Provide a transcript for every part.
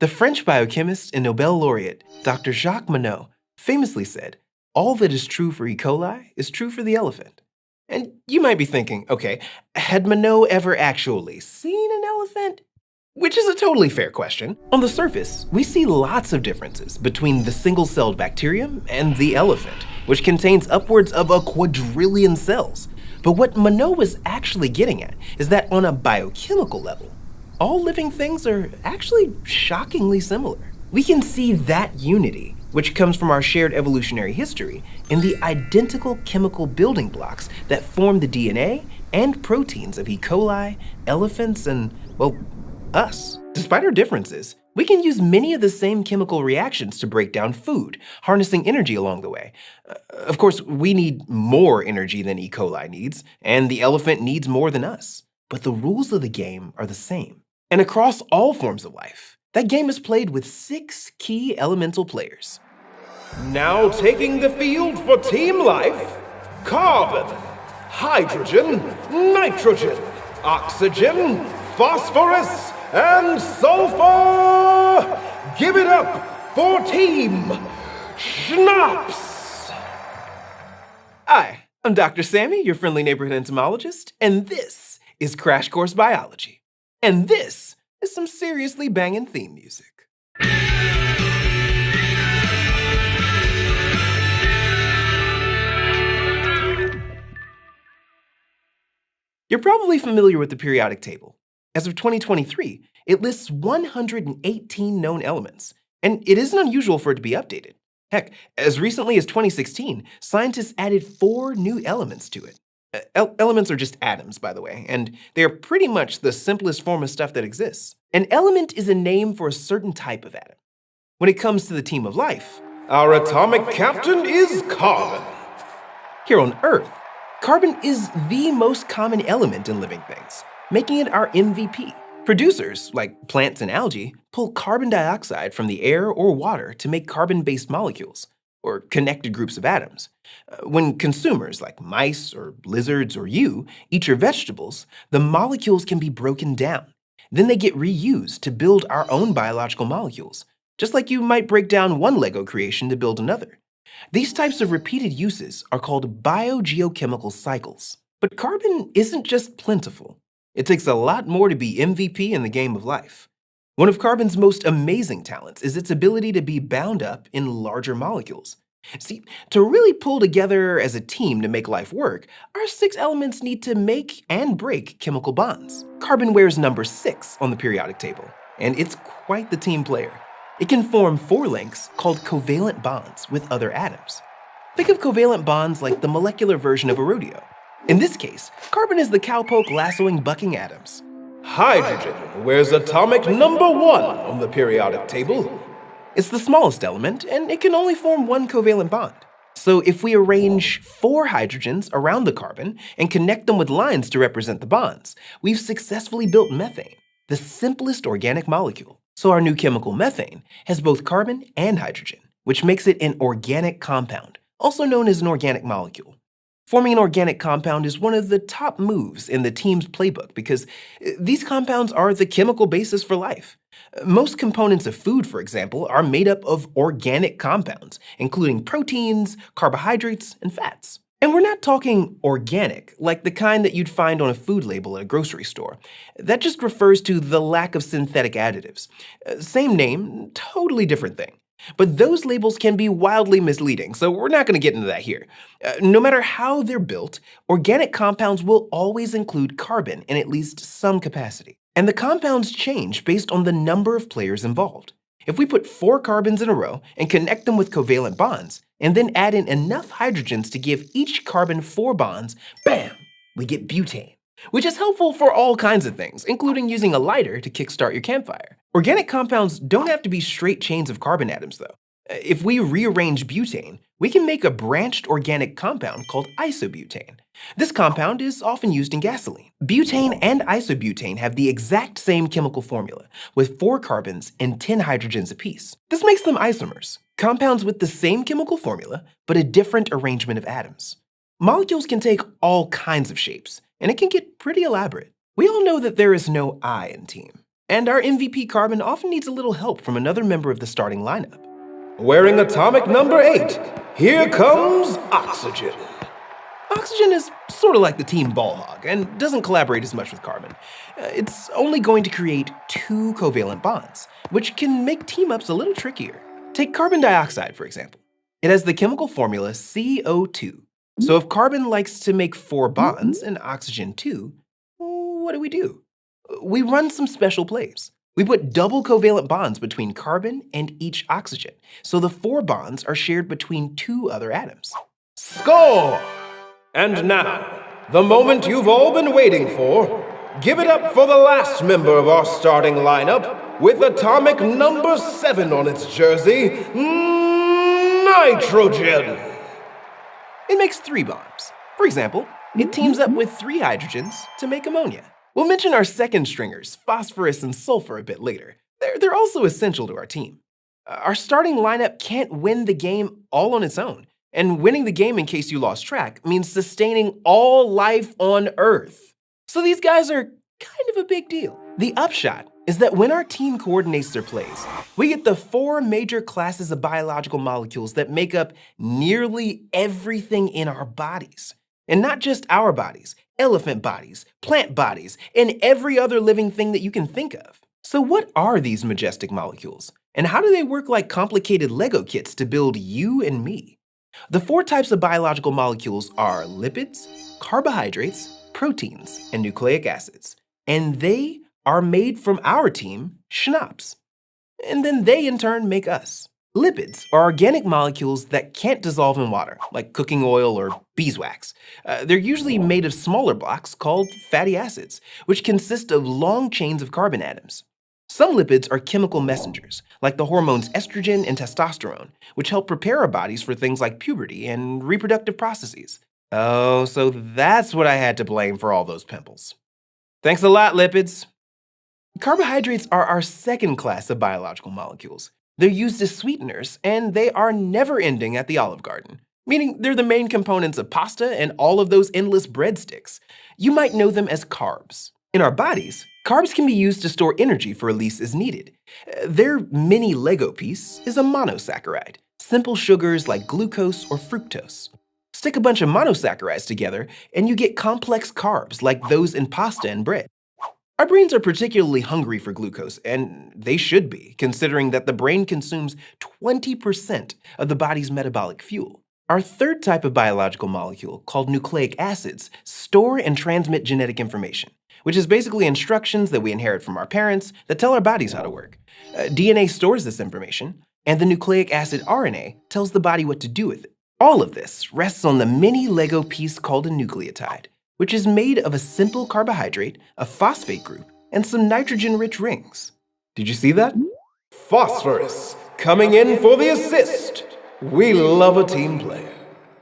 The French biochemist and Nobel laureate Dr. Jacques Monod famously said, "All that is true for E. coli is true for the elephant." And you might be thinking, okay, had Monod ever actually seen an elephant? Which is a totally fair question. On the surface, we see lots of differences between the single-celled bacterium and the elephant, which contains upwards of a quadrillion cells. But what Monod was actually getting at is that on a biochemical level, all living things are actually shockingly similar. We can see that unity, which comes from our shared evolutionary history, in the identical chemical building blocks that form the DNA and proteins of E. coli, elephants, and, well, us. Despite our differences, we can use many of the same chemical reactions to break down food, harnessing energy along the way. Of course, we need more energy than E. coli needs, and the elephant needs more than us. But the rules of the game are the same. And across all forms of life, that game is played with 6 key elemental players. Now taking the field for Team Life, carbon, hydrogen, nitrogen, oxygen, phosphorus, and sulfur! Give it up for Team Schnapps! Hi, I'm Dr. Sammy, your friendly neighborhood entomologist, and this is Crash Course Biology. And this is some seriously banging theme music. You're probably familiar with the periodic table. As of 2023, it lists 118 known elements, and it isn't unusual for it to be updated. Heck, as recently as 2016, scientists added 4 new elements to it. Elements are just atoms, by the way, and they are pretty much the simplest form of stuff that exists. An element is a name for a certain type of atom. When it comes to the team of life, our atomic captain is carbon. Here on Earth, carbon is the most common element in living things, making it our MVP. Producers, like plants and algae, pull carbon dioxide from the air or water to make carbon-based molecules, or connected groups of atoms. When consumers, like mice or lizards or you, eat your vegetables, the molecules can be broken down. Then they get reused to build our own biological molecules, just like you might break down one Lego creation to build another. These types of repeated uses are called biogeochemical cycles. But carbon isn't just plentiful. It takes a lot more to be MVP in the game of life. One of carbon's most amazing talents is its ability to be bound up in larger molecules. See, to really pull together as a team to make life work, our 6 elements need to make and break chemical bonds. Carbon wears number 6 on the periodic table, and it's quite the team player. It can form 4 links called covalent bonds with other atoms. Think of covalent bonds like the molecular version of a rodeo. In this case, carbon is the cowpoke lassoing bucking atoms. Hydrogen wears atomic number 1 on the periodic table. It's the smallest element, and it can only form 1 covalent bond. So if we arrange 4 hydrogens around the carbon and connect them with lines to represent the bonds, we've successfully built methane, the simplest organic molecule. So our new chemical methane has both carbon and hydrogen, which makes it an organic compound, also known as an organic molecule. Forming an organic compound is one of the top moves in the team's playbook because these compounds are the chemical basis for life. Most components of food, for example, are made up of organic compounds, including proteins, carbohydrates, and fats. And we're not talking organic, like the kind that you'd find on a food label at a grocery store. That just refers to the lack of synthetic additives. Same name, totally different thing. But those labels can be wildly misleading, so we're not going to get into that here. No matter how they're built, organic compounds will always include carbon in at least some capacity. And the compounds change based on the number of players involved. If we put 4 carbons in a row and connect them with covalent bonds, and then add in enough hydrogens to give each carbon 4 bonds, bam, we get butane, which is helpful for all kinds of things, including using a lighter to kickstart your campfire. Organic compounds don't have to be straight chains of carbon atoms, though. If we rearrange butane, we can make a branched organic compound called isobutane. This compound is often used in gasoline. Butane and isobutane have the exact same chemical formula, with 4 carbons and 10 hydrogens apiece. This makes them isomers, compounds with the same chemical formula, but a different arrangement of atoms. Molecules can take all kinds of shapes, and it can get pretty elaborate. We all know that there is no I in team. And our MVP Carbon often needs a little help from another member of the starting lineup. Wearing atomic number 8, here comes Oxygen. Oxygen is sort of like the team ball hog and doesn't collaborate as much with Carbon. It's only going to create 2 covalent bonds, which can make team-ups a little trickier. Take carbon dioxide, for example. It has the chemical formula CO2. So if Carbon likes to make 4 bonds and Oxygen 2, what do? We run some special plays. We put double covalent bonds between Carbon and each oxygen, so the 4 bonds are shared between 2 other atoms. Score! And now, the moment you've all been waiting for. Give it up for the last member of our starting lineup, with atomic number 7 on its jersey, Nitrogen. It makes 3 bonds. For example, it teams up with 3 hydrogens to make ammonia. We'll mention our second stringers, phosphorus and sulfur, a bit later. They're also essential to our team. Our starting lineup can't win the game all on its own. And winning the game, in case you lost track, means sustaining all life on Earth. So these guys are kind of a big deal. The upshot is that when our team coordinates their plays, we get the 4 major classes of biological molecules that make up nearly everything in our bodies. And not just our bodies, elephant bodies, plant bodies, and every other living thing that you can think of. So what are these majestic molecules? And how do they work like complicated Lego kits to build you and me? The 4 types of biological molecules are lipids, carbohydrates, proteins, and nucleic acids. And they are made from our team, Schnapps. And then they in turn make us. Lipids are organic molecules that can't dissolve in water, like cooking oil or beeswax. They're usually made of smaller blocks called fatty acids, which consist of long chains of carbon atoms. Some lipids are chemical messengers, like the hormones estrogen and testosterone, which help prepare our bodies for things like puberty and reproductive processes. Oh, so that's what I had to blame for all those pimples. Thanks a lot, lipids. Carbohydrates are our second class of biological molecules. They're used as sweeteners, and they are never ending at the Olive Garden, meaning they're the main components of pasta and all of those endless breadsticks. You might know them as carbs. In our bodies, carbs can be used to store energy for release as needed. Their mini Lego piece is a monosaccharide, simple sugars like glucose or fructose. Stick a bunch of monosaccharides together, and you get complex carbs like those in pasta and bread. Our brains are particularly hungry for glucose, and they should be, considering that the brain consumes 20% of the body's metabolic fuel. Our third type of biological molecule, called nucleic acids, store and transmit genetic information, which is basically instructions that we inherit from our parents that tell our bodies how to work. DNA stores this information, and the nucleic acid RNA tells the body what to do with it. All of this rests on the mini Lego piece called a nucleotide, which is made of a simple carbohydrate, a phosphate group, and some nitrogen-rich rings. Did you see that? Phosphorus, coming in for the assist. We love a team player.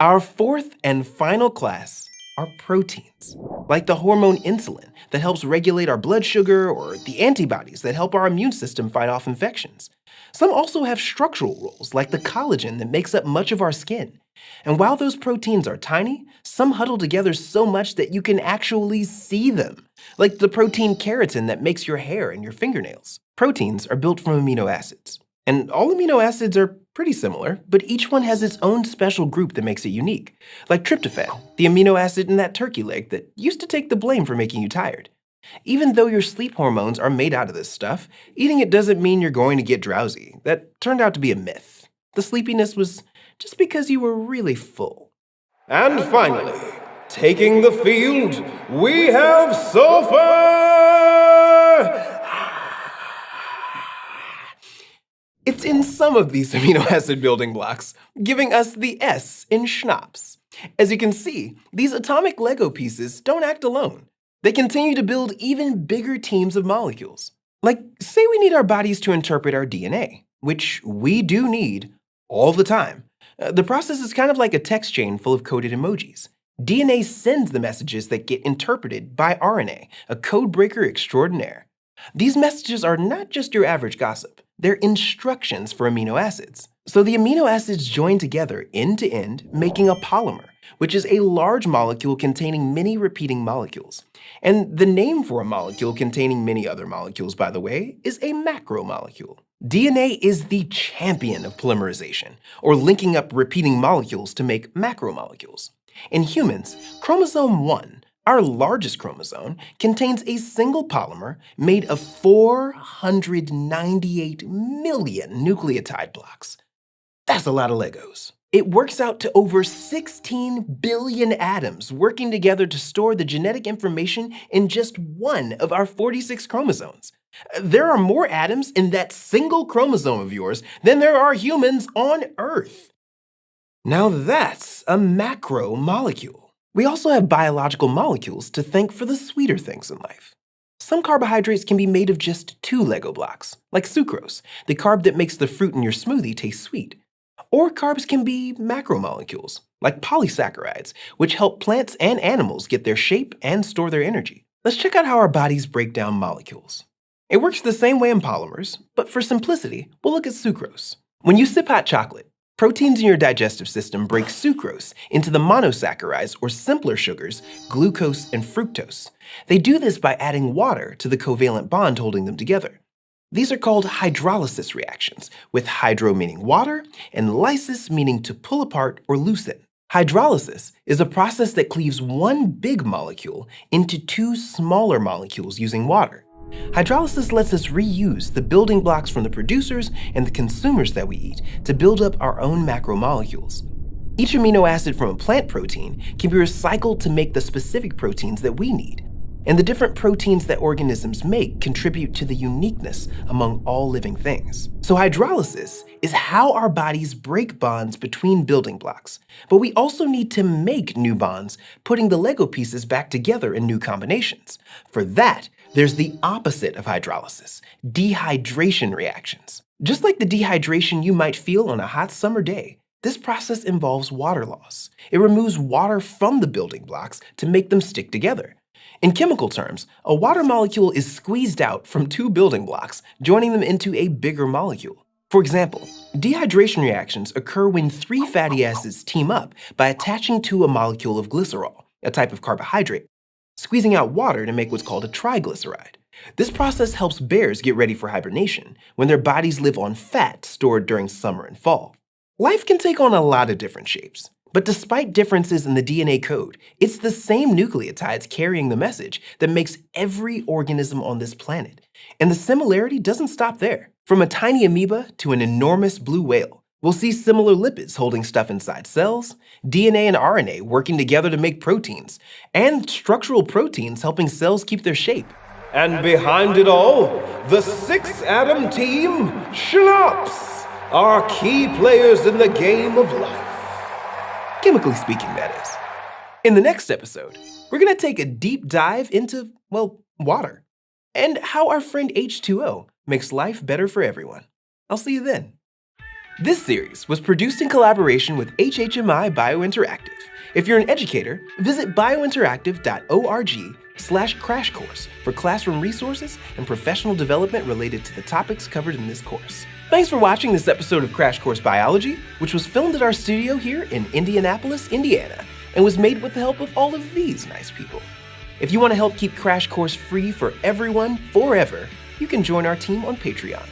Our fourth and final class are proteins, like the hormone insulin that helps regulate our blood sugar or the antibodies that help our immune system fight off infections. Some also have structural roles, like the collagen that makes up much of our skin. And while those proteins are tiny, some huddle together so much that you can actually see them, like the protein keratin that makes your hair and your fingernails. Proteins are built from amino acids. And all amino acids are pretty similar, but each one has its own special group that makes it unique, like tryptophan, the amino acid in that turkey leg that used to take the blame for making you tired. Even though your sleep hormones are made out of this stuff, eating it doesn't mean you're going to get drowsy. That turned out to be a myth. The sleepiness was just because you were really full. And finally, taking the field, we have sulfur! It's in some of these amino acid building blocks, giving us the S in Schnapps. As you can see, these atomic Lego pieces don't act alone. They continue to build even bigger teams of molecules. Like, say we need our bodies to interpret our DNA, which we do need all the time. The process is kind of like a text chain full of coded emojis. DNA sends the messages that get interpreted by RNA, a code breaker extraordinaire. These messages are not just your average gossip. They're instructions for amino acids. So the amino acids join together end to end, making a polymer, which is a large molecule containing many repeating molecules. And the name for a molecule containing many other molecules, by the way, is a macromolecule. DNA is the champion of polymerization, or linking up repeating molecules to make macromolecules. In humans, chromosome 1, our largest chromosome, contains a single polymer made of 498 million nucleotide blocks. That's a lot of Legos. It works out to over 16 billion atoms working together to store the genetic information in just one of our 46 chromosomes. There are more atoms in that single chromosome of yours than there are humans on Earth. Now that's a macromolecule. We also have biological molecules to thank for the sweeter things in life. Some carbohydrates can be made of just 2 Lego blocks, like sucrose, the carb that makes the fruit in your smoothie taste sweet. Or carbs can be macromolecules, like polysaccharides, which help plants and animals get their shape and store their energy. Let's check out how our bodies break down molecules. It works the same way in polymers, but for simplicity, we'll look at sucrose. When you sip hot chocolate, proteins in your digestive system break sucrose into the monosaccharides or simpler sugars, glucose and fructose. They do this by adding water to the covalent bond holding them together. These are called hydrolysis reactions, with hydro meaning water and lysis meaning to pull apart or loosen. Hydrolysis is a process that cleaves one big molecule into 2 smaller molecules using water. Hydrolysis lets us reuse the building blocks from the producers and the consumers that we eat to build up our own macromolecules. Each amino acid from a plant protein can be recycled to make the specific proteins that we need. And the different proteins that organisms make contribute to the uniqueness among all living things. So hydrolysis is how our bodies break bonds between building blocks. But we also need to make new bonds, putting the Lego pieces back together in new combinations. For that, there's the opposite of hydrolysis, dehydration reactions. Just like the dehydration you might feel on a hot summer day, this process involves water loss. It removes water from the building blocks to make them stick together. In chemical terms, a water molecule is squeezed out from 2 building blocks, joining them into a bigger molecule. For example, dehydration reactions occur when 3 fatty acids team up by attaching to a molecule of glycerol, a type of carbohydrate, squeezing out water to make what's called a triglyceride. This process helps bears get ready for hibernation when their bodies live on fat stored during summer and fall. Life can take on a lot of different shapes. But despite differences in the DNA code, it's the same nucleotides carrying the message that makes every organism on this planet. And the similarity doesn't stop there. From a tiny amoeba to an enormous blue whale, we'll see similar lipids holding stuff inside cells, DNA and RNA working together to make proteins, and structural proteins helping cells keep their shape. And behind it all, the 6-atom team, Schnapps, are key players in the game of life. Chemically speaking, that is. In the next episode, we're going to take a deep dive into, well, water, and how our friend H2O makes life better for everyone. I'll see you then. This series was produced in collaboration with HHMI Biointeractive. If you're an educator, visit biointeractive.org/crash course for classroom resources and professional development related to the topics covered in this course. Thanks for watching this episode of Crash Course Biology, which was filmed at our studio here in Indianapolis, Indiana, and was made with the help of all of these nice people. If you want to help keep Crash Course free for everyone forever, you can join our team on Patreon.